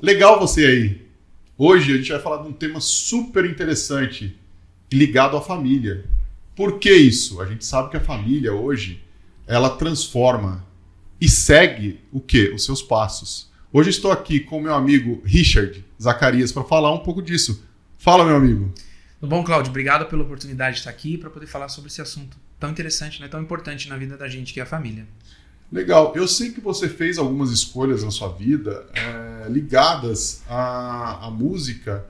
Legal você aí. Hoje a gente vai falar de um tema super interessante ligado à família. Por que isso? A gente sabe que a família hoje, ela transforma e segue o quê? Os seus passos. Hoje estou aqui com o meu amigo Richard Zacarias para falar um pouco disso. Fala, meu amigo. Tudo bom, Cláudio? Obrigado pela oportunidade de estar aqui para poder falar sobre esse assunto tão interessante, né? Tão importante na vida da gente, que é a família. Legal. Eu sei que você fez algumas escolhas na sua vida ligadas à música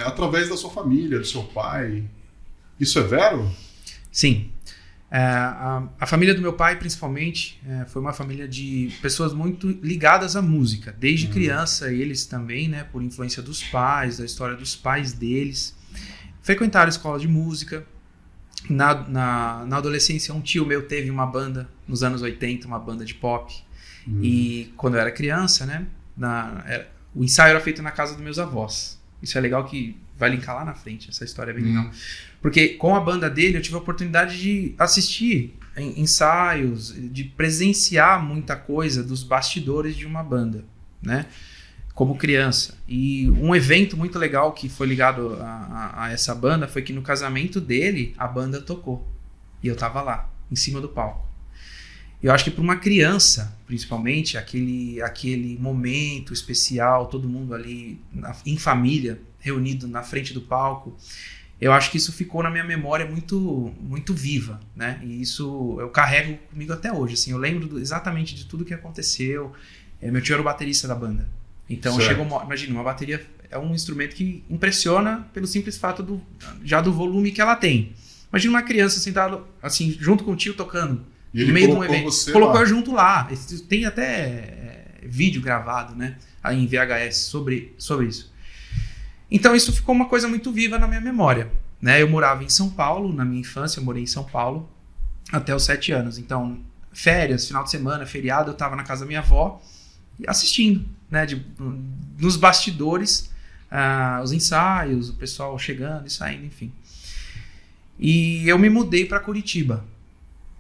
através da sua família, do seu pai. Isso é vero? Sim. A família do meu pai, principalmente, foi uma família de pessoas muito ligadas à música. Desde criança, eles também, né, por influência dos pais, da história dos pais deles, frequentaram escola de música. Na adolescência, um tio meu teve uma banda, nos anos 80, uma banda de pop. E quando eu era criança, né, o ensaio era feito na casa dos meus avós. Isso é legal, que vai linkar lá na frente, essa história é bem legal. Porque com a banda dele eu tive a oportunidade de assistir ensaios, de presenciar muita coisa dos bastidores de uma banda, né? Como criança. E um evento muito legal que foi ligado a essa banda foi que no casamento dele a banda tocou. E eu tava lá, em cima do palco. Eu acho que para uma criança, principalmente, aquele momento especial, todo mundo ali em família, reunido na frente do palco, eu acho que isso ficou na minha memória muito, muito viva, né? E isso eu carrego comigo até hoje. Assim, eu lembro exatamente de tudo que aconteceu. Meu tio era o baterista da banda. Então, imagina, uma bateria é um instrumento que impressiona pelo simples fato do volume que ela tem. Imagina uma criança sentada assim, junto com o tio tocando. E no meio de um colocou evento. você colocou lá. eu junto lá. Tem até vídeo gravado, né? Aí em VHS sobre isso. Então isso ficou uma coisa muito viva na minha memória, né? Eu morava em São Paulo, na minha infância eu morei em São Paulo até os 7 anos. Então, férias, final de semana, feriado, eu estava na casa da minha avó assistindo, né? Nos bastidores, os ensaios, o pessoal chegando e saindo, enfim. E eu me mudei para Curitiba.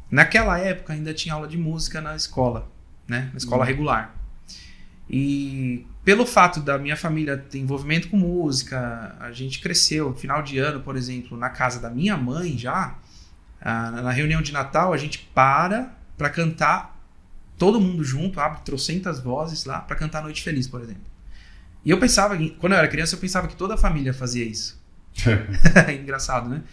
Naquela época ainda tinha aula de música na escola, né? Na escola regular. E pelo fato da minha família ter envolvimento com música, a gente cresceu. Final de ano, por exemplo, na casa da minha mãe já, na reunião de Natal, a gente para cantar, todo mundo junto, abre trocentas vozes lá para cantar Noite Feliz, por exemplo. E eu pensava, quando eu era criança, eu pensava que toda a família fazia isso. Engraçado, né?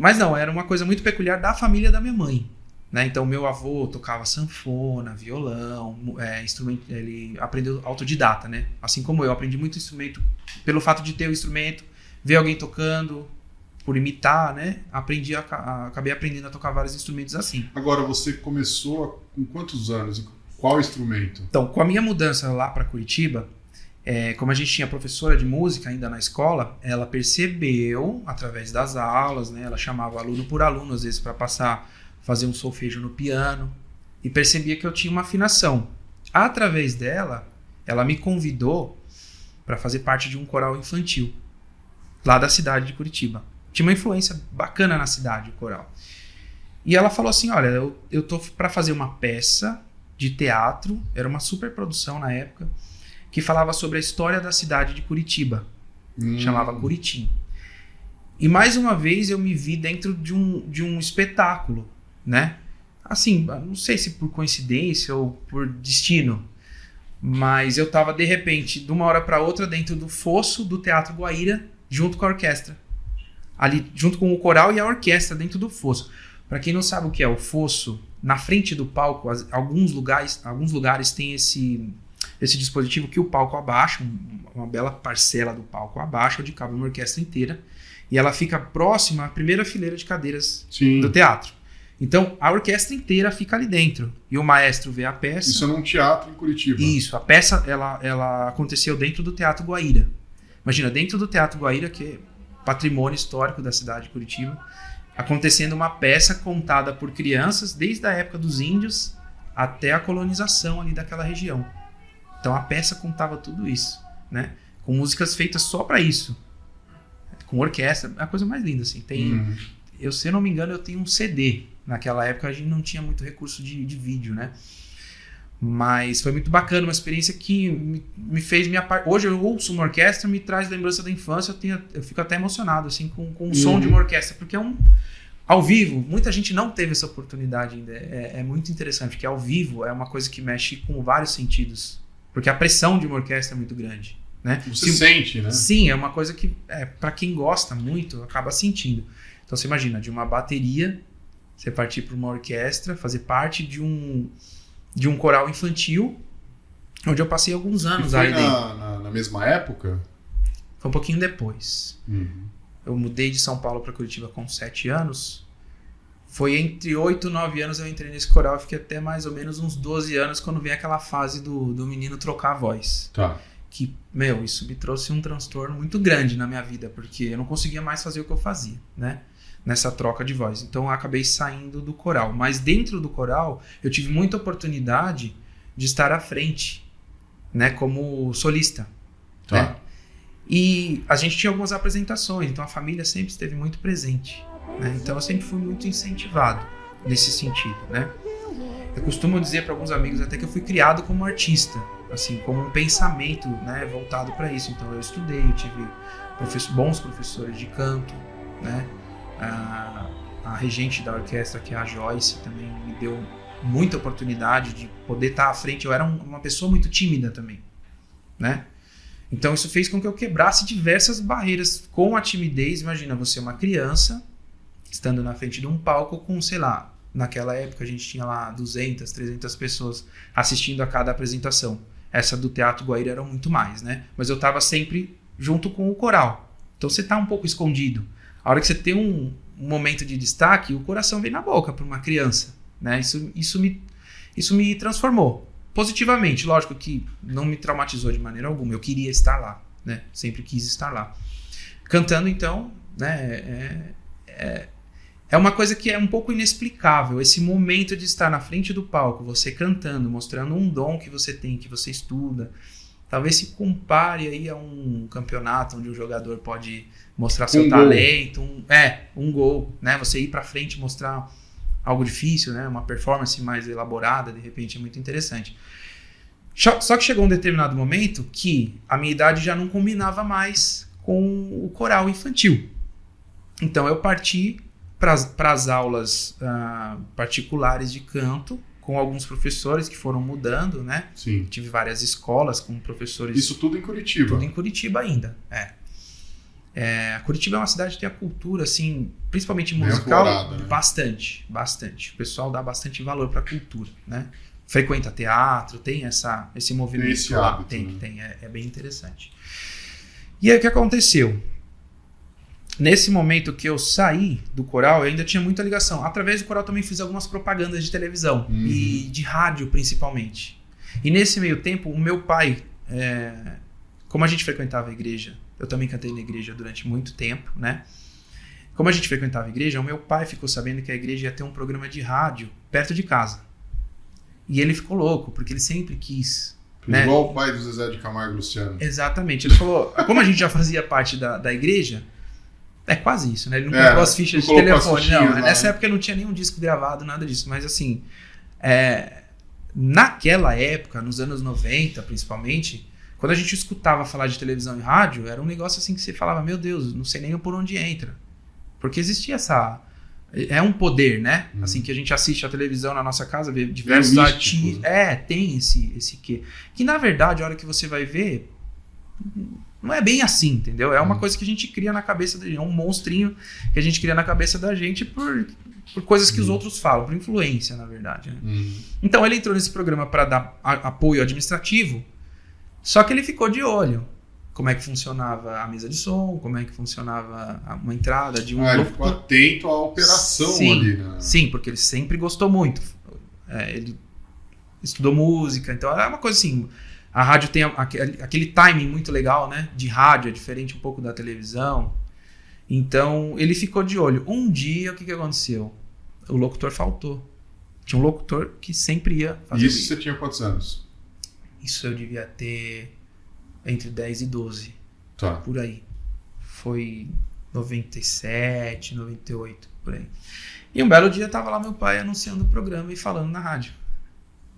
Mas não, era uma coisa muito peculiar da família da minha mãe, né? Então, meu avô tocava sanfona, violão, instrumento, ele aprendeu autodidata, né? Assim como eu aprendi muito instrumento pelo fato de ter o instrumento, ver alguém tocando, por imitar, né? Acabei aprendendo a tocar vários instrumentos assim. Agora, você começou com quantos anos? Qual instrumento? Então, com a minha mudança lá para Curitiba, como a gente tinha professora de música ainda na escola, ela percebeu, através das aulas, né? Ela chamava aluno por aluno, às vezes, para fazer um solfejo no piano, e percebia que eu tinha uma afinação. Através dela, ela me convidou para fazer parte de um coral infantil, lá da cidade de Curitiba. Tinha uma influência bacana na cidade, o coral. E ela falou assim, olha, eu tô para fazer uma peça de teatro, era uma super produção na época, que falava sobre a história da cidade de Curitiba. Chamava Curitim. E mais uma vez eu me vi dentro de um espetáculo, né? Assim, não sei se por coincidência ou por destino, mas eu estava de repente, de uma hora para outra, dentro do fosso do Teatro Guaíra, junto com a orquestra. Ali, junto com o coral e a orquestra dentro do fosso. Para quem não sabe o que é o fosso, na frente do palco, alguns lugares tem esse dispositivo que o palco abaixa, uma bela parcela do palco abaixa, onde cabe uma orquestra inteira, e ela fica próxima à primeira fileira de cadeiras do teatro. Então, a orquestra inteira fica ali dentro, e o maestro vê a peça. Isso é num teatro em Curitiba. Isso, a peça ela aconteceu dentro do Teatro Guaíra. Imagina, dentro do Teatro Guaíra, que é patrimônio histórico da cidade de Curitiba, acontecendo uma peça contada por crianças desde a época dos índios até a colonização ali daquela região. Então a peça contava tudo isso, né? Com músicas feitas só para isso, com orquestra, é a coisa mais linda assim. Se eu não me engano, eu tenho um CD. Naquela época a gente não tinha muito recurso de vídeo, né? Mas foi muito bacana, uma experiência que me fez hoje eu ouço uma orquestra, me traz lembrança da infância, eu fico até emocionado assim com o som de uma orquestra, porque ao vivo, muita gente não teve essa oportunidade ainda. É muito interessante, porque ao vivo é uma coisa que mexe com vários sentidos, porque a pressão de uma orquestra é muito grande, né? Você sente, né? Sim, é uma coisa que para quem gosta muito acaba sentindo. Então você imagina, de uma bateria, você partir para uma orquestra, fazer parte de um coral infantil, onde eu passei alguns anos. E foi na mesma época? Foi um pouquinho depois. Eu mudei de São Paulo para Curitiba com 7 anos. Foi entre 8 e 9 anos eu entrei nesse coral. Eu fiquei até mais ou menos uns 12 anos quando vem aquela fase do menino trocar a voz. Tá. Que, isso me trouxe um transtorno muito grande na minha vida, porque eu não conseguia mais fazer o que eu fazia, né? Nessa troca de voz. Então eu acabei saindo do coral. Mas dentro do coral, eu tive muita oportunidade de estar à frente, né? Como solista. Tá. Né? E a gente tinha algumas apresentações, então a família sempre esteve muito presente, né? Então eu sempre fui muito incentivado nesse sentido, né? Eu costumo dizer para alguns amigos até que eu fui criado como artista, assim, como um pensamento, né, voltado para isso. Então eu estudei, eu tive bons professores de canto, né? A regente da orquestra, que é a Joyce, também me deu muita oportunidade de poder estar à frente. Eu era uma pessoa muito tímida também, né? Então isso fez com que eu quebrasse diversas barreiras com a timidez. Imagina, você é uma criança estando na frente de um palco com, sei lá, naquela época a gente tinha lá 200, 300 pessoas assistindo a cada apresentação. Essa do Teatro Guaíra eram muito mais, né? Mas eu estava sempre junto com o coral. Então você está um pouco escondido. A hora que você tem um momento de destaque, o coração vem na boca para uma criança, né? Isso me transformou positivamente. Lógico que não me traumatizou de maneira alguma. Eu queria estar lá, né? Sempre quis estar lá. Cantando, então, né? É uma coisa que é um pouco inexplicável. Esse momento de estar na frente do palco, você cantando, mostrando um dom que você tem, que você estuda. Talvez se compare aí a um campeonato onde o jogador pode mostrar seu talento, um gol, né? Você ir para frente e mostrar algo difícil, né? Uma performance mais elaborada, de repente é muito interessante. Só que chegou um determinado momento que a minha idade já não combinava mais com o coral infantil. Então eu parti para as aulas particulares de canto, com alguns professores que foram mudando, né? Sim. Tive várias escolas com professores. Isso tudo em Curitiba? Tudo em Curitiba ainda, Curitiba é uma cidade que tem a cultura, assim, principalmente musical, aflorada, né? Bastante. O pessoal dá bastante valor para a cultura, né? Frequenta teatro, tem esse movimento. Tem esse hábito, tem, é bem interessante. E aí o que aconteceu? Nesse momento que eu saí do coral, eu ainda tinha muita ligação. Através do coral também fiz algumas propagandas de televisão e de rádio, principalmente. E nesse meio tempo, o meu pai, como a gente frequentava a igreja, eu também cantei na igreja durante muito tempo, né? Como a gente frequentava a igreja, o meu pai ficou sabendo que a igreja ia ter um programa de rádio perto de casa. E ele ficou louco, porque ele sempre quis. Né? Igual o pai do Zezé de Camargo e Luciano. Exatamente. Ele falou, como a gente já fazia parte da igreja, é quase isso, né? Ele não comprou as fichas de telefone. Não, nessa época não tinha nenhum disco gravado, nada disso. Mas assim, naquela época, nos anos 90 principalmente, quando a gente escutava falar de televisão e rádio, era um negócio assim que você falava, meu Deus, não sei nem por onde entra. Porque existia essa... É um poder, né? Assim, que a gente assiste a televisão na nossa casa, vê diversos artistas. Tem esse quê. Que na verdade, a hora que você vai ver, não é bem assim, entendeu? É uma coisa que a gente cria na cabeça da gente, é um monstrinho que a gente cria na cabeça da gente por coisas que os outros falam, por influência, na verdade. Né? Então ele entrou nesse programa para dar apoio administrativo, só que ele ficou de olho. Como é que funcionava a mesa de som, como é que funcionava uma entrada de um... Ele ficou atento à operação ali, né? Sim, porque ele sempre gostou muito. Ele estudou música, então era uma coisa assim... A rádio tem aquele timing muito legal, né? De rádio, é diferente um pouco da televisão. Então, ele ficou de olho. Um dia, o que aconteceu? O locutor faltou. Tinha um locutor que sempre ia fazer isso. Você tinha quantos anos? Isso eu devia ter... entre 10 e 12. Tá. Por aí. Foi 97, 98, por aí. E um belo dia tava lá meu pai anunciando o programa e falando na rádio.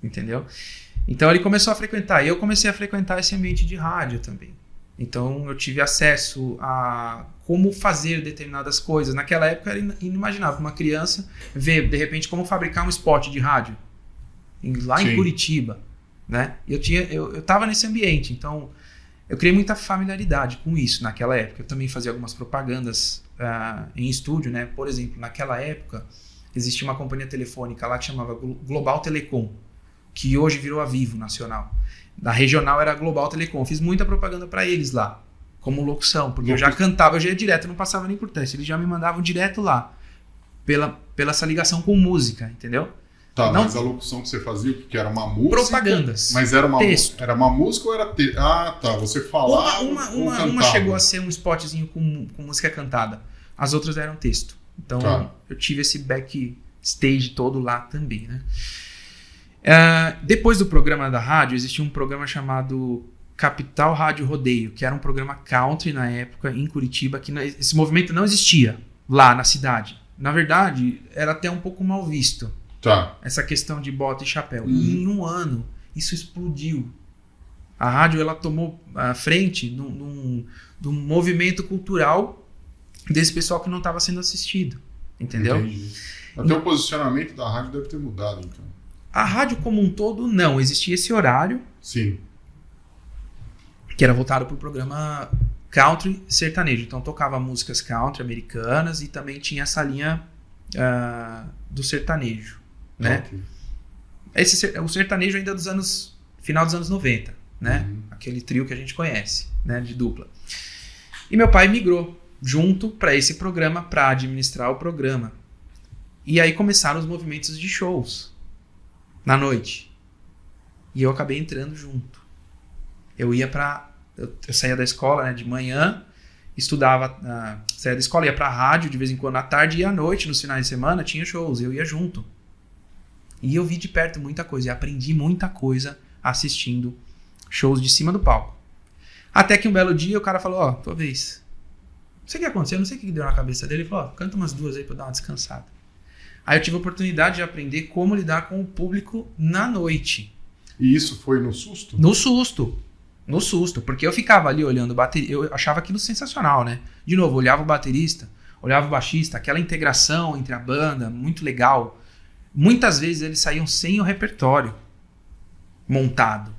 Entendeu? Então ele começou a frequentar. E eu comecei a frequentar esse ambiente de rádio também. Então eu tive acesso a como fazer determinadas coisas. Naquela época era inimaginável uma criança ver, de repente, como fabricar um spot de rádio. Lá Sim. em Curitiba. Né? Eu estava nesse ambiente. Então eu criei muita familiaridade com isso naquela época. Eu também fazia algumas propagandas em estúdio. Né? Por exemplo, naquela época existia uma companhia telefônica lá que chamava Global Telecom, que hoje virou a Vivo Nacional. Da regional era a Global Telecom. Eu fiz muita propaganda para eles lá, como locução, porque eu já cantava, eu já ia direto, não passava nem por teste. Eles já me mandavam direto lá, pela essa ligação com música, entendeu? Tá, Não, mas a locução que você fazia, porque era uma música... propagandas. Mas era uma, texto. Era uma música ou era texto? Ah, tá, você falava ou cantava? Uma chegou a ser um spotzinho com música cantada. As outras eram texto. Então Tá. eu tive esse backstage todo lá também, né? Depois do programa da rádio, existia um programa chamado Capital Rádio Rodeio, que era um programa country na época, em Curitiba, que esse movimento não existia lá na cidade. Na verdade, era até um pouco mal visto, Tá. essa questão de bota e chapéu. E em um ano, isso explodiu. A rádio ela tomou a frente de um movimento cultural desse pessoal que não estava sendo assistido. Entendeu? Entendi. Até o posicionamento da rádio deve ter mudado, então. A rádio como um todo, não. Existia esse horário, Sim. que era voltado para o programa country sertanejo. Então tocava músicas country americanas e também tinha essa linha do sertanejo. Né? Ok. O sertanejo ainda final dos anos 90, né? Uhum. Aquele trio que a gente conhece, né? De dupla. E meu pai migrou junto para esse programa para administrar o programa. E aí começaram os movimentos de shows na noite. E eu acabei entrando junto. Eu saía da escola, né, de manhã, estudava, saía da escola, ia pra rádio de vez em quando à tarde, e à noite, nos finais de semana, tinha shows, eu ia junto. E eu vi de perto muita coisa, e aprendi muita coisa assistindo shows de cima do palco. Até que um belo dia o cara falou, tua vez. Não sei o que aconteceu, não sei o que deu na cabeça dele, ele falou, canta umas duas aí pra eu dar uma descansada. Aí eu tive a oportunidade de aprender como lidar com o público na noite. E isso foi no susto? No susto, porque eu ficava ali olhando o baterista, eu achava aquilo sensacional, né? De novo, olhava o baterista, olhava o baixista, aquela integração entre a banda, muito legal. Muitas vezes eles saíam sem o repertório montado.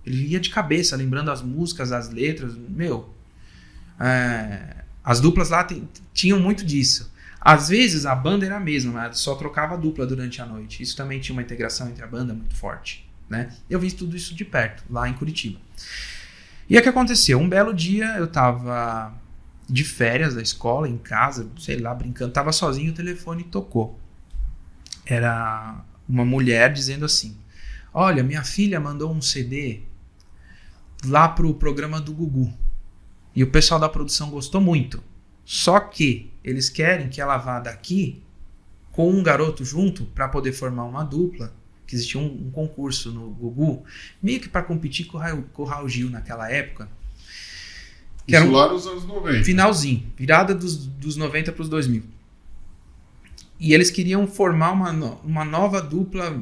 Ele ia de cabeça, lembrando as músicas, as letras. As duplas lá tinham muito disso. Às vezes a banda era a mesma, mas só trocava a dupla durante a noite. Isso também tinha uma integração entre a banda muito forte, né? Eu vi tudo isso de perto, lá em Curitiba. E o que aconteceu? Um belo dia eu tava de férias da escola, em casa, sei lá, brincando. Tava sozinho, o telefone tocou. Era uma mulher dizendo assim, olha, minha filha mandou um CD lá pro programa do Gugu. E o pessoal da produção gostou muito. Só que eles querem que ela vá daqui com um garoto junto para poder formar uma dupla, que existia um concurso no Gugu, meio que para competir com o Raul Gil naquela época. Que Isso era lá nos anos 90. Finalzinho, virada dos 90 para os 2000. E eles queriam formar uma nova dupla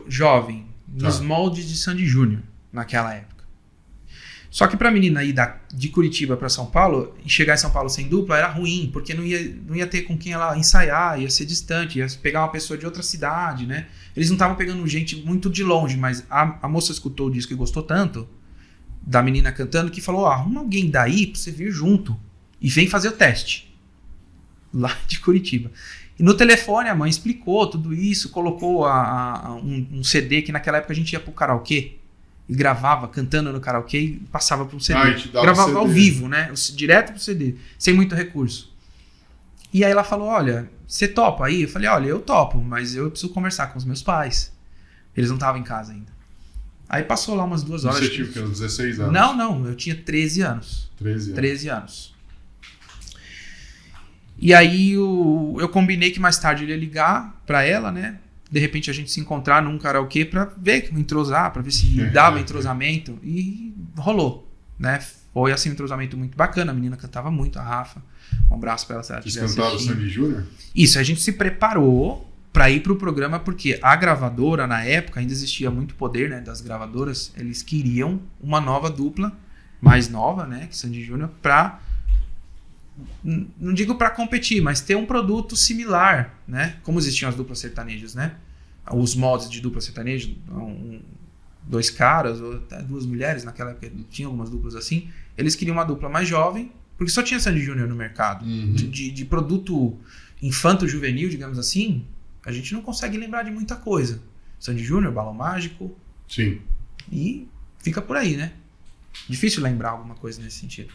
jovem, nos moldes de Sandy Júnior, naquela época. Só que pra menina ir de Curitiba para São Paulo, e chegar em São Paulo sem dupla, era ruim, porque não ia ter com quem ela ensaiar, ia ser distante, ia pegar uma pessoa de outra cidade, né? Eles não estavam pegando gente muito de longe, mas a moça escutou o disco e gostou tanto da menina cantando, que falou, arruma alguém daí pra você vir junto e vem fazer o teste. Lá de Curitiba. E no telefone a mãe explicou tudo isso, colocou um CD que naquela época a gente ia pro karaokê e gravava cantando no karaokê e passava pro CD. Gravava CD. Ao vivo, né? Direto pro CD, sem muito recurso. E aí ela falou, olha, você topa aí? Eu falei, olha, eu topo, mas eu preciso conversar com os meus pais. Eles não estavam em casa ainda. Aí passou lá umas 2 horas. Você tinha o quê? Uns 16 anos? Não, eu tinha 13 anos. 13 anos. E aí eu combinei que mais tarde ele ia ligar pra ela, né? De repente a gente se encontrar num karaokê pra ver, entrosar, pra ver se dava entrosamento. E rolou, né? Foi assim um entrosamento muito bacana. A menina cantava muito, a Rafa. Um abraço pra ela. Se ela Vocês cantaram o Sandy Júnior? Isso, a gente se preparou para ir pro programa, porque a gravadora, na época, ainda existia muito poder, né, das gravadoras. Eles queriam uma nova dupla, mais nova, né, que Sandy Júnior, pra, não digo para competir, mas ter um produto similar, né, como existiam as duplas sertanejas, né, os moldes de dupla sertaneja, dois caras ou até duas mulheres, naquela época tinha algumas duplas assim. Eles queriam uma dupla mais jovem, porque só tinha Sandy Júnior no mercado. De produto infanto-juvenil, digamos assim, a gente não consegue lembrar de muita coisa. Sandy Júnior, Balão Mágico. Sim. E fica por aí, né? Difícil lembrar alguma coisa nesse sentido.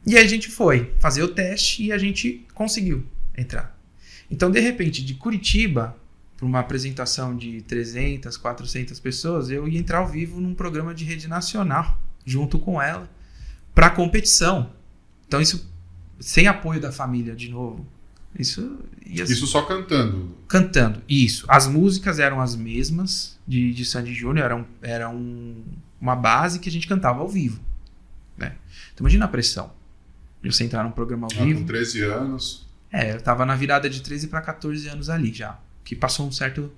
E aí a gente foi fazer o teste e a gente conseguiu entrar. Então, de repente, de Curitiba, para uma apresentação de 300, 400 pessoas, eu ia entrar ao vivo num programa de rede nacional, junto com ela, para competição. Então, isso sem apoio da família, de novo. Isso só cantando? Cantando, isso. As músicas eram as mesmas de Sandy Júnior, era uma base que a gente cantava ao vivo. Né? Então, imagina a pressão. Você entrar num programa ao vivo. Com 13 anos. Eu estava na virada de 13 para 14 anos ali já. Que passou um certo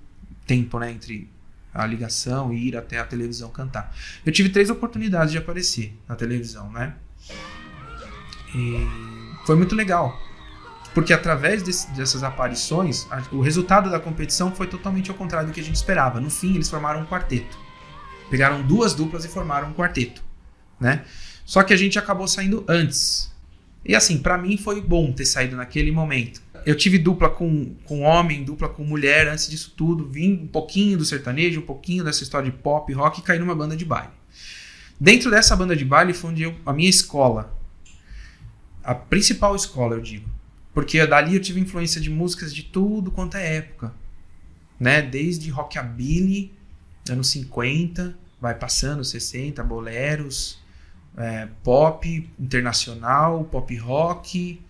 tempo, né, entre a ligação e ir até a televisão cantar. Eu tive 3 oportunidades de aparecer na televisão, né? E foi muito legal. Porque através dessas aparições, o resultado da competição foi totalmente ao contrário do que a gente esperava. No fim, eles formaram um quarteto. Pegaram 2 duplas e formaram um quarteto, né? Só que a gente acabou saindo antes. E assim, pra mim foi bom ter saído naquele momento. Eu tive dupla com homem, dupla com mulher, antes disso tudo. Vim um pouquinho do sertanejo, um pouquinho dessa história de pop, rock e caí numa banda de baile. Dentro dessa banda de baile foi onde a minha escola, a principal escola, eu digo. Porque dali eu tive influência de músicas de tudo quanto é época. Né? Desde rockabilly, anos 50, vai passando, 60, boleros, pop internacional, pop rock.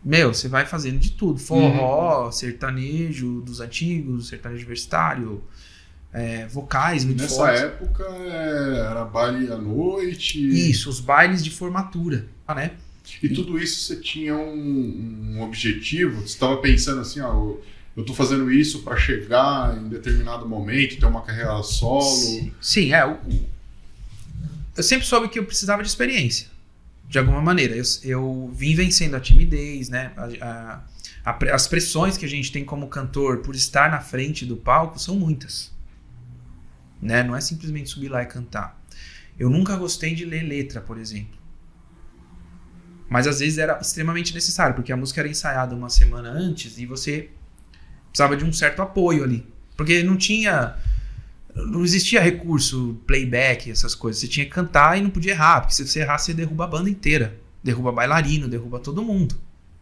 Você vai fazendo de tudo. Forró, sertanejo dos antigos, sertanejo universitário, vocais muito fortes. Nessa época era baile à noite. Isso, os bailes de formatura, né? E tudo isso você tinha um objetivo? Você estava pensando assim, eu estou fazendo isso para chegar em determinado momento, ter uma carreira solo? Sim, eu sempre soube que eu precisava de experiência. De alguma maneira, eu vim vencendo a timidez, né? As pressões que a gente tem como cantor por estar na frente do palco são muitas, né? Não é simplesmente subir lá e cantar. Eu nunca gostei de ler letra, por exemplo, mas às vezes era extremamente necessário, porque a música era ensaiada uma semana antes e você precisava de um certo apoio ali, porque não existia recurso, playback, essas coisas. Você tinha que cantar e não podia errar, porque se você errar, você derruba a banda inteira. Derruba bailarino, derruba todo mundo.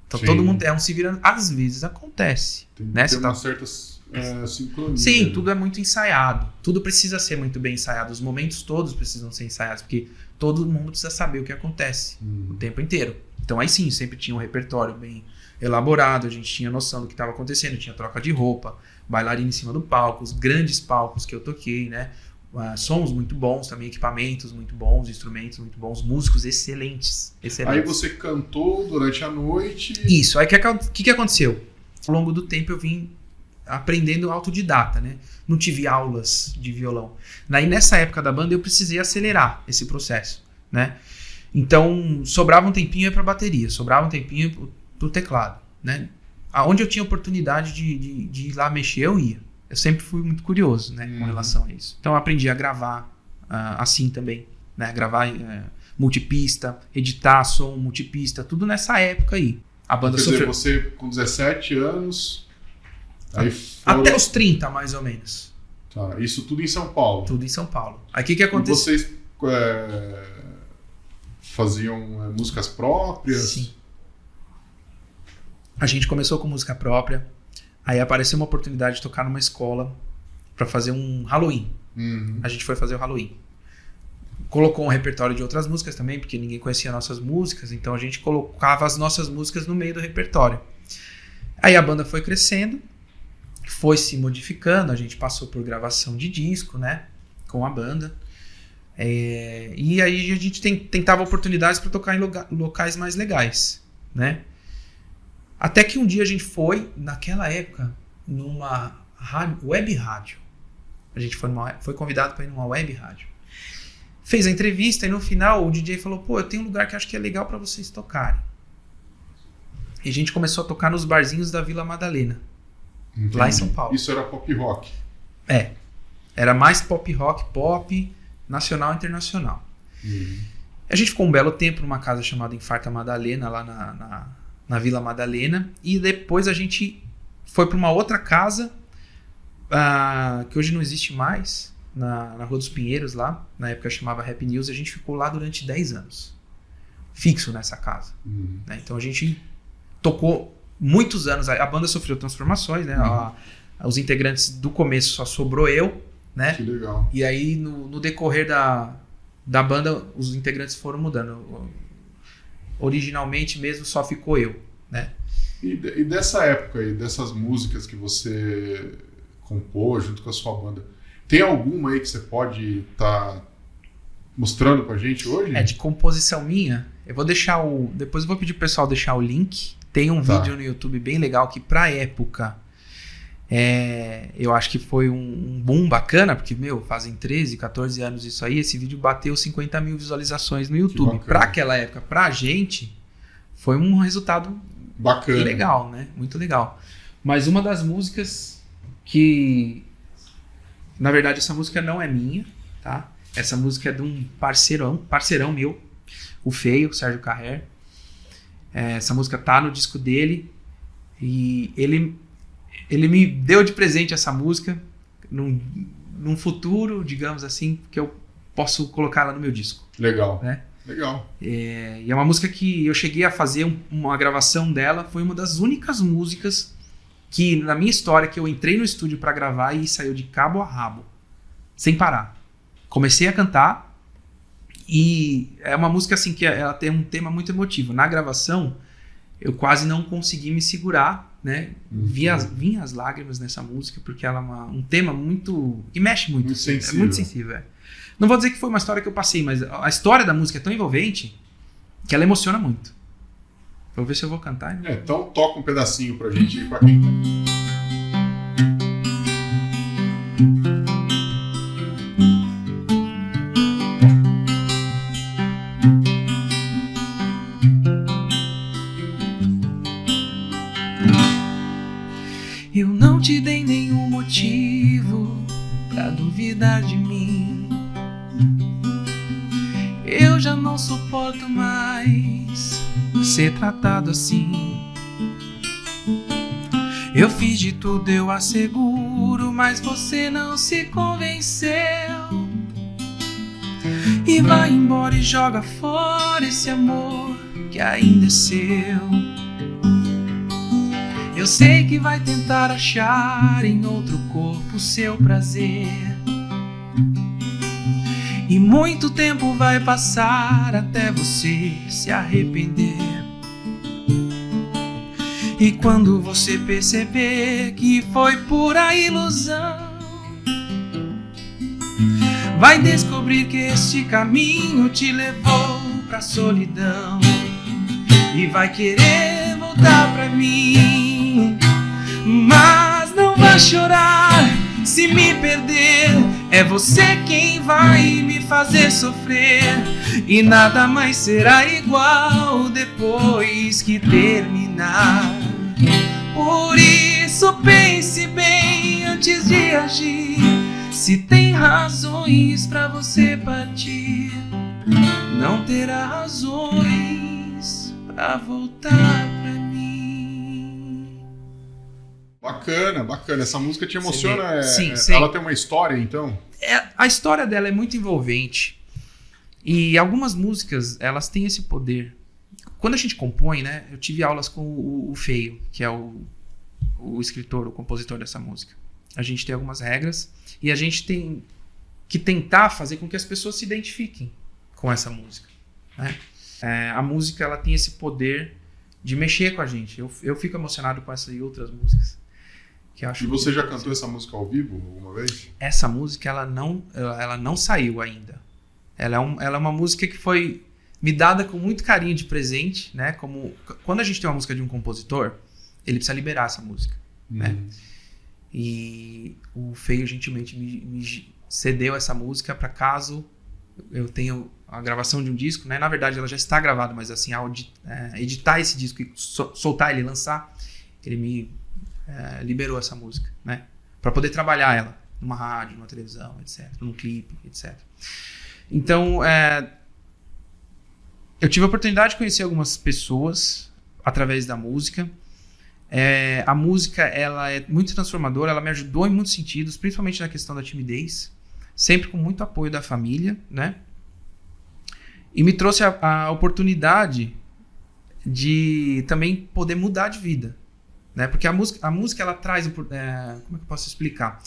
Então todo mundo se virando. Às vezes acontece. Tem né? Uma certa sincronia. Sim, tudo é muito ensaiado. Tudo precisa ser muito bem ensaiado. Os momentos todos precisam ser ensaiados, porque todo mundo precisa saber o que acontece o tempo inteiro. Então aí sim, sempre tinha um repertório bem elaborado, a gente tinha noção do que estava acontecendo, tinha troca de roupa, bailarina em cima do palco, os grandes palcos que eu toquei, né? Sons muito bons também, equipamentos muito bons, instrumentos muito bons, músicos excelentes. Aí você cantou durante a noite. Isso, aí o que aconteceu? Ao longo do tempo eu vim aprendendo autodidata, né? Não tive aulas de violão. Aí nessa época da banda eu precisei acelerar esse processo, né? Então sobrava um tempinho para bateria, sobrava um tempinho pro teclado, né? Aonde eu tinha oportunidade de ir lá mexer, eu ia. Eu sempre fui muito curioso, né, com relação a isso. Então eu aprendi a gravar assim também, né? Gravar multipista, editar som, multipista, tudo nessa época aí. A banda sofreu. Você com 17 anos... Até os 30, mais ou menos. Tá, isso tudo em São Paulo? Tudo em São Paulo. Aí o que aconteceu? E vocês faziam músicas próprias? Sim. A gente começou com música própria. Aí apareceu uma oportunidade de tocar numa escola para fazer um Halloween. A gente foi fazer o Halloween. Colocou um repertório de outras músicas também, porque ninguém conhecia nossas músicas. Então a gente colocava as nossas músicas no meio do repertório. Aí a banda foi crescendo, foi se modificando. A gente passou por gravação de disco, né? Com a banda. E aí a gente tentava oportunidades para tocar em locais mais legais, né? Até que um dia a gente foi, naquela época, numa web rádio. A gente foi convidado para ir numa web rádio. Fez a entrevista e no final o DJ falou, pô, eu tenho um lugar que acho que é legal para vocês tocarem. E a gente começou a tocar nos barzinhos da Vila Madalena. Entendi. Lá em São Paulo. Isso era pop rock? Era mais pop rock, pop, nacional e internacional. A gente ficou um belo tempo numa casa chamada Infarta Madalena, lá na Vila Madalena. E depois a gente foi para uma outra casa, que hoje não existe mais, na Rua dos Pinheiros, lá. Na época chamava Happy News. A gente ficou lá durante 10 anos. Fixo nessa casa. Né? Então a gente tocou muitos anos. A banda sofreu transformações, né? Os integrantes do começo só sobrou eu, né? Que legal. E aí no decorrer da banda os integrantes foram mudando. Originalmente mesmo só ficou eu, né? E dessa época aí, dessas músicas que você compôs junto com a sua banda, tem alguma aí que você pode estar mostrando pra gente hoje? De composição minha. Eu vou deixar depois eu vou pedir pro pessoal deixar o link. Tem um vídeo no YouTube bem legal que pra época eu acho que foi um boom bacana, porque, fazem 13, 14 anos isso aí. Esse vídeo bateu 50 mil visualizações no YouTube. Pra aquela época, pra gente, foi um resultado bacana, legal, né? Muito legal. Mas uma das músicas que... Na verdade, essa música não é minha, tá? Essa música é de um parceirão meu, o Feio, Sérgio Carrer. Essa música tá no disco dele e ele me deu de presente essa música num futuro, digamos assim, que eu posso colocar ela no meu disco. Legal, né? Legal. E é uma música que eu cheguei a fazer uma gravação dela, foi uma das únicas músicas que na minha história que eu entrei no estúdio para gravar e saiu de cabo a rabo, sem parar. Comecei a cantar e é uma música assim que ela tem um tema muito emotivo. Na gravação eu quase não consegui me segurar, né? Vinha as lágrimas nessa música porque ela é um tema muito que mexe muito, muito sensível. É muito sensível. Não vou dizer que foi uma história que eu passei, mas a história da música é tão envolvente que ela emociona muito. Vou ver se eu vou cantar. Né? Então toca um pedacinho pra gente ir pra quem. Eu não te dei nenhum motivo pra duvidar de mim. Eu já não suporto mais ser tratado assim. Eu fiz de tudo, eu asseguro, mas você não se convenceu. E vai embora e joga fora esse amor que ainda é seu. Eu sei que vai tentar achar em outro corpo seu prazer. E muito tempo vai passar até você se arrepender. E quando você perceber que foi pura ilusão, vai descobrir que este caminho te levou pra solidão. E vai querer voltar pra mim, mas não vai chorar se me perder. É você quem vai me fazer sofrer, e nada mais será igual depois que terminar. Por isso pense bem antes de agir, se tem razões pra você partir, não terá razões pra voltar pra mim. Bacana, bacana. Essa música te emociona? Sim. Ela tem uma história, então? A história dela é muito envolvente. E algumas músicas, elas têm esse poder. Quando a gente compõe, né? Eu tive aulas com o Feio, que é o escritor, o compositor dessa música. A gente tem algumas regras e a gente tem que tentar fazer com que as pessoas se identifiquem com essa música, né? A música, ela tem esse poder de mexer com a gente. Eu fico emocionado com essa e outras músicas. Que eu acho. E você já cantou essa música ao vivo alguma vez? Essa música, ela não saiu ainda. Ela é uma música que foi me dada com muito carinho de presente, né? Como quando a gente tem uma música de um compositor, ele precisa liberar essa música, né? E o Feio gentilmente me cedeu essa música para caso eu tenha a gravação de um disco, né? Na verdade, ela já está gravada, mas assim, ao editar esse disco e soltar ele e lançar, ele me liberou essa música, né? Para poder trabalhar ela numa rádio, numa televisão, etc. Num clipe, etc. Então, eu tive a oportunidade de conhecer algumas pessoas através da música. A música, ela é muito transformadora, ela me ajudou em muitos sentidos, principalmente na questão da timidez, sempre com muito apoio da família, né? E me trouxe a oportunidade de também poder mudar de vida, né? Porque a música ela traz, como é que eu posso explicar?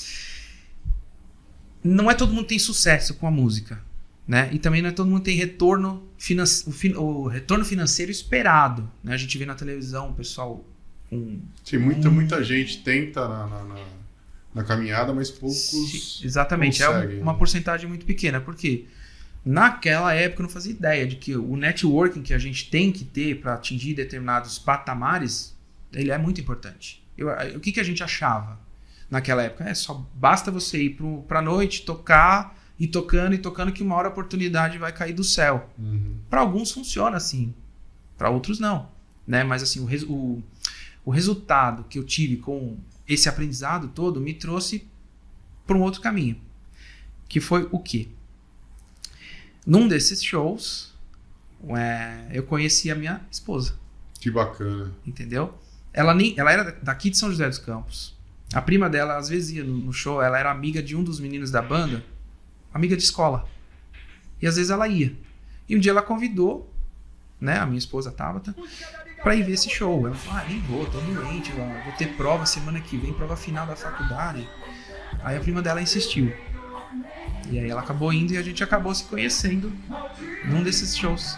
Não é todo mundo que tem sucesso com a música, né? E também não é todo mundo que tem retorno financeiro esperado, né? A gente vê na televisão o pessoal Sim, muita gente tenta na caminhada, mas poucos. Exatamente, conseguem, uma porcentagem muito pequena, porque naquela época eu não fazia ideia de que o networking que a gente tem que ter para atingir determinados patamares, ele é muito importante. O que a gente achava naquela época? Só basta você ir pra noite, tocar, e tocando, que uma hora a oportunidade vai cair do céu. Para alguns funciona assim, para outros não, né? Mas assim, o resultado que eu tive com esse aprendizado todo me trouxe para um outro caminho. Que foi o quê? Num desses shows, eu conheci a minha esposa. Que bacana. Entendeu? Ela era daqui de São José dos Campos. A prima dela, às vezes, ia no show, ela era amiga de um dos meninos da banda, amiga de escola. E às vezes ela ia. E um dia ela convidou, né, a minha esposa Tabata, pra ir ver esse show. Ela falou, nem vou, tô doente, vou ter prova semana que vem, prova final da faculdade. Aí a prima dela insistiu. E aí ela acabou indo e a gente acabou se conhecendo num desses shows.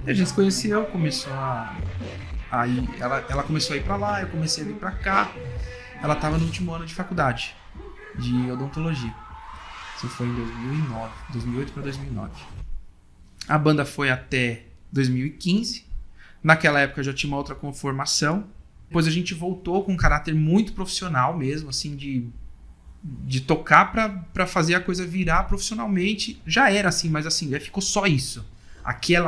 E a gente se conheceu, começou aí ela começou a ir pra lá, eu comecei a vir pra cá. Ela tava no último ano de faculdade de odontologia. Isso foi em 2008 para 2009. A banda foi até 2015. Naquela época já tinha uma outra conformação. Depois a gente voltou com um caráter muito profissional mesmo, assim, de tocar para fazer a coisa virar profissionalmente. Já era assim, mas assim, ficou só isso. Aquele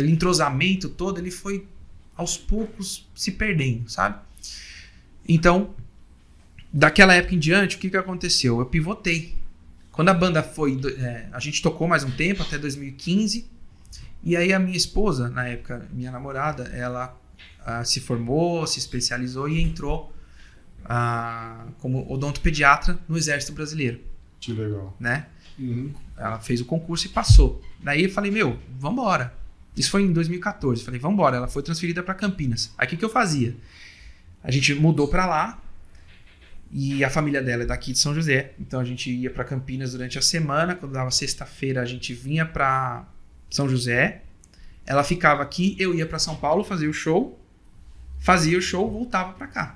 entrosamento todo, ele foi aos poucos se perdendo, sabe? Então, daquela época em diante, o que aconteceu? Eu pivotei. Quando a banda foi... a gente tocou mais um tempo, até 2015. E aí a minha esposa, na época, minha namorada, ela se formou, se especializou e entrou como odontopediatra no Exército Brasileiro. Que legal. Né? Ela fez o concurso e passou. Daí eu falei, vambora. Isso foi em 2014. Falei, vambora. Ela foi transferida para Campinas. Aí o que eu fazia? A gente mudou para lá. E a família dela é daqui de São José. Então a gente ia para Campinas durante a semana. Quando dava sexta-feira, a gente vinha para São José. Ela ficava aqui. Eu ia para São Paulo fazer o show. Fazia o show, voltava para cá.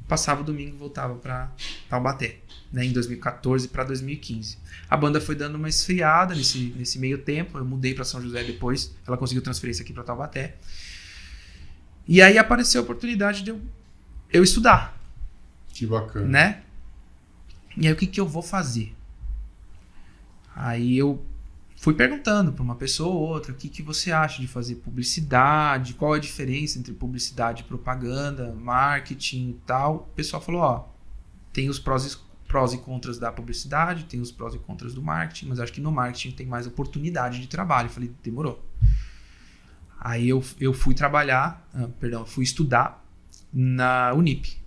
Passava o domingo, voltava para Taubaté, né, em 2014 para 2015. A banda foi dando uma esfriada nesse meio tempo. Eu mudei para São José depois. Ela conseguiu transferência aqui para Taubaté. E aí apareceu a oportunidade de eu estudar. Que bacana. Né? E aí o que eu vou fazer? Aí eu fui perguntando para uma pessoa ou outra, o que você acha de fazer publicidade, qual a diferença entre publicidade e propaganda, marketing e tal. O pessoal falou, tem os prós e contras da publicidade, tem os prós e contras do marketing, mas acho que no marketing tem mais oportunidade de trabalho. Eu falei, demorou. Aí eu fui fui estudar na Unip,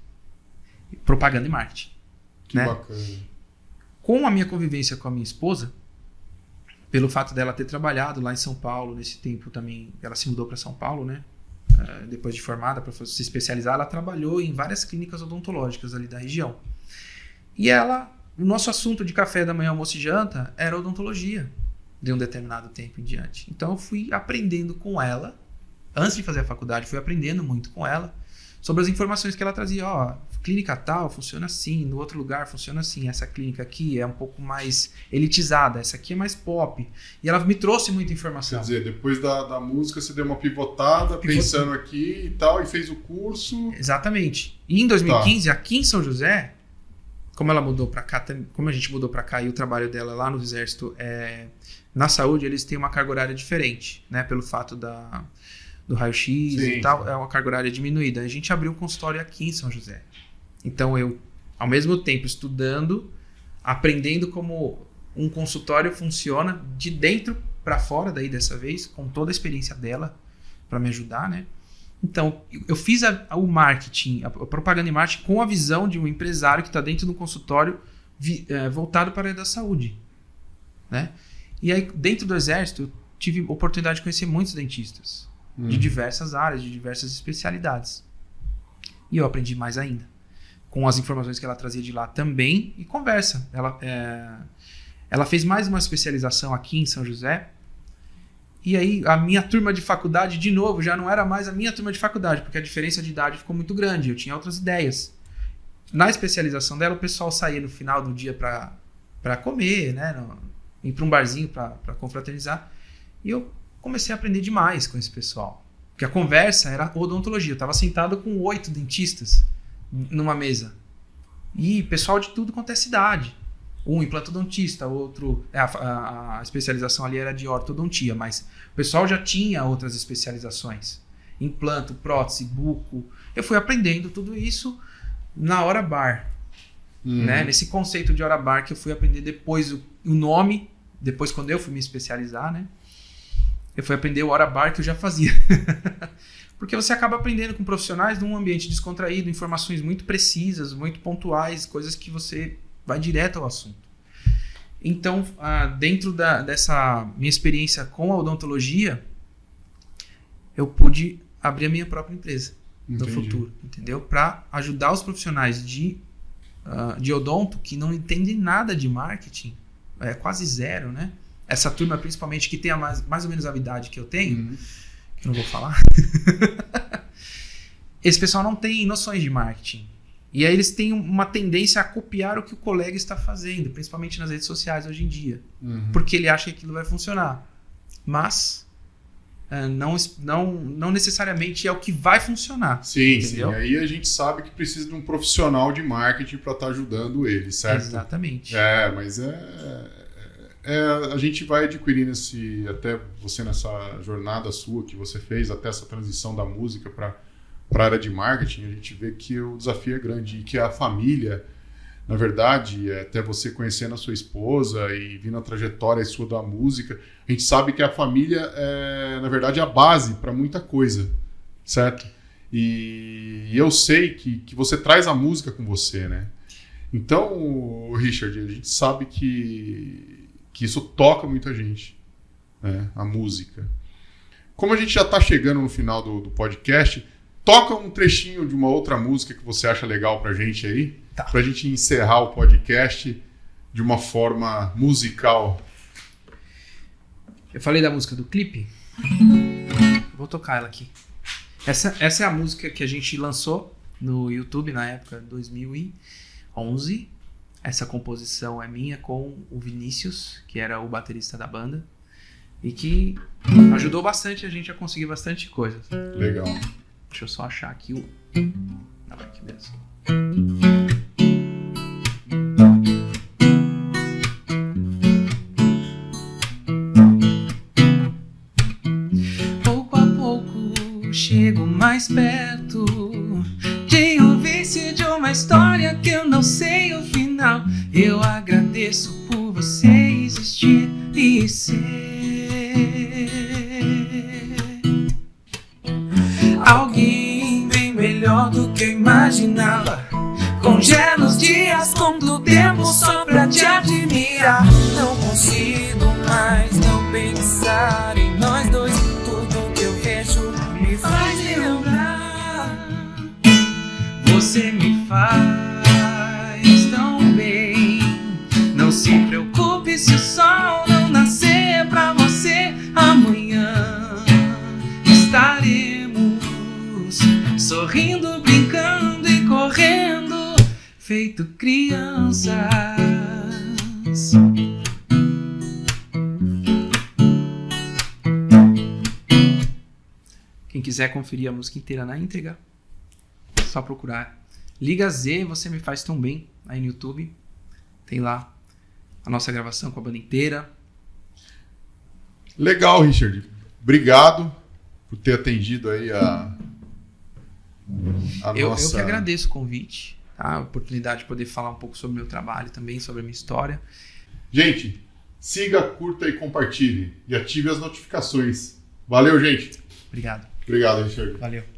propaganda e marketing. Que bacana. Com a minha convivência com a minha esposa, pelo fato dela ter trabalhado lá em São Paulo, nesse tempo também, ela se mudou para São Paulo, né? Depois de formada, para se especializar, ela trabalhou em várias clínicas odontológicas ali da região. E o nosso assunto de café da manhã, almoço e janta era odontologia, de um determinado tempo em diante. Então eu fui aprendendo com ela, antes de fazer a faculdade, fui aprendendo muito com ela sobre as informações que ela trazia. Ó, clínica tal funciona assim, no outro lugar funciona assim, essa clínica aqui é um pouco mais elitizada, essa aqui é mais pop. E ela me trouxe muita informação. Quer dizer, depois da música você deu uma pivotada, pensando aqui e tal, e fez o curso. Exatamente. E em 2015, aqui em São José, como ela mudou para cá, como a gente mudou para cá e o trabalho dela lá no Exército, na saúde eles têm uma carga horária diferente, né? Pelo fato do raio-x e tal, é uma carga horária diminuída. A gente abriu um consultório aqui em São José. Então eu, ao mesmo tempo, estudando, aprendendo como um consultório funciona de dentro para fora, daí dessa vez, com toda a experiência dela para me ajudar, né? Então, eu fiz o marketing, a propaganda e marketing com a visão de um empresário que está dentro de um consultório voltado para a área da saúde, né? E aí, dentro do Exército, eu tive a oportunidade de conhecer muitos dentistas de diversas áreas, de diversas especialidades. E eu aprendi mais ainda, com as informações que ela trazia de lá também, e conversa. Ela fez mais uma especialização aqui em São José. E aí, a minha turma de faculdade, de novo, já não era mais a minha turma de faculdade, porque a diferença de idade ficou muito grande. Eu tinha outras ideias. Na especialização dela, o pessoal saía no final do dia para comer, né? Ir para um barzinho para confraternizar. E eu comecei a aprender demais com esse pessoal. Porque a conversa era odontologia. Eu estava sentado com 8 dentistas numa mesa. E pessoal de tudo quanto é cidade. Um implantodontista, outro... A especialização ali era de ortodontia, mas o pessoal já tinha outras especializações. Implanto, prótese, buco. Eu fui aprendendo tudo isso na hora bar. Né? Nesse conceito de hora bar que eu fui aprender depois o nome, depois quando eu fui me especializar, né? Eu fui aprender o hora bar que eu já fazia. Porque você acaba aprendendo com profissionais num ambiente descontraído, informações muito precisas, muito pontuais, coisas que você vai direto ao assunto. Então, dentro dessa minha experiência com a odontologia, eu pude abrir a minha própria empresa no futuro, entendeu? Para ajudar os profissionais de odonto que não entendem nada de marketing, quase zero, né? Essa turma, principalmente, que tem mais ou menos a idade que eu tenho, que eu não vou falar, esse pessoal não tem noções de marketing. E aí eles têm uma tendência a copiar o que o colega está fazendo, principalmente nas redes sociais hoje em dia. Porque ele acha que aquilo vai funcionar. Mas não necessariamente é o que vai funcionar. Sim, entendeu? Sim. Aí a gente sabe que precisa de um profissional de marketing para estar ajudando ele, certo? Exatamente. Mas a gente vai adquirindo até você nessa jornada sua que você fez, até essa transição da música para a área de marketing, a gente vê que o desafio é grande e que a família, na verdade, até você conhecendo a sua esposa e vindo a trajetória sua da música, a gente sabe que a família é, na verdade, a base para muita coisa, certo? E eu sei que você traz a música com você, né? Então, Richard, a gente sabe que isso toca muita gente, né? A música. Como a gente já está chegando no final do podcast, toca um trechinho de uma outra música que você acha legal pra gente aí, pra gente encerrar o podcast de uma forma musical. Eu falei da música do clipe. Vou tocar ela aqui. Essa é a música que a gente lançou no YouTube na época, 2011. Essa composição é minha com o Vinícius, que era o baterista da banda, e que ajudou bastante a gente a conseguir bastante coisa. Legal. Deixa eu só achar aqui o... Não, aqui mesmo. Pouco a pouco chego mais perto de um vício de uma história que eu não sei o final. Eu agradeço por você existir e ser alguém bem melhor do que eu imaginava. Congelo os dias, conto o tempo só pra te admirar. Não consigo mais não pensar em nós dois. Tudo que eu vejo me faz lembrar. Você me faz tão bem. Não se preocupe se o sol não nascer pra você. Amanhã estaremos sorrindo, brincando e correndo, feito crianças. Quem quiser conferir a música inteira na íntegra, é só procurar Liga Z, Você Me Faz Tão Bem, aí no YouTube. Tem lá a nossa gravação com a banda inteira. Legal, Richard. Obrigado por ter atendido aí a Eu nossa... que agradeço o convite, tá? A oportunidade de poder falar um pouco sobre o meu trabalho também, sobre a minha história. Gente, siga, curta e compartilhe. E ative as notificações. Valeu, gente. Obrigado. Obrigado, Richard. Valeu.